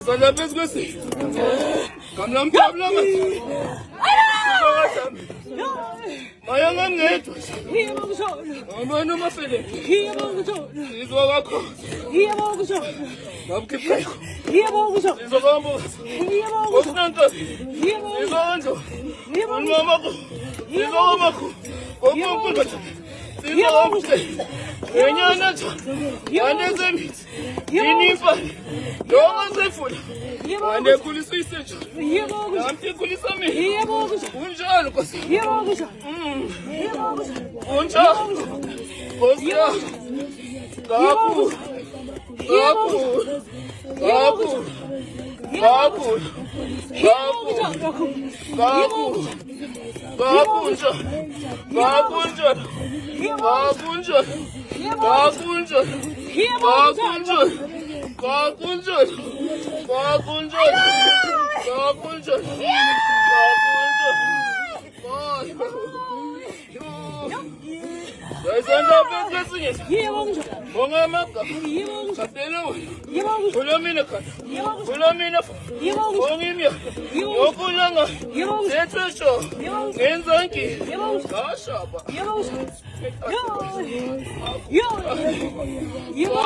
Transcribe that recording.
Sana pes kwesi. Kamlam kamlam. Mayangam ngedwa. Yebo kusho. Amano mafele. Yebo kusho. Izwa wakho. Yebo kusho. Babukiphayo. Yebo kusho. Izwa kwambo. Yebo kusho. Okunanto. Yebo Izwa ndo. Yebo Mama ko. Izwa mama. Okunkulu bathu. Izwa mse. Enyana tho. Yanezemithi. Inifa. Yonke sefuna. Wane kulisa isentsho. Yebo kusho. Namthi kulisa mina. Yebo kusho. Unjalo Nkosi. Yebo kusho. Yebo kusho. Unjalo. Nkosi. Kaku. Kaku. Kaku. Kaku. Kaku. Kaku. Kakunja. Kakunja. Kakunja. Kakunja. Kakunja. Kakunja. Kakunja. Kakunja. Yayisanda phezu Yebo kusho. Ongamaka. Yebo kusho. Kapteni wena. Yebo kusho. Ulamina khona. Yebo kusho. Ulamina. Yebo kusho. Ongimya. Yebo kusho. Yokulanga. Yebo kusho. Sethesho. Yebo kusho. Ngenzanki. Yebo kusho. Ngashaba. Yebo kusho. Yo. Yo. Yebo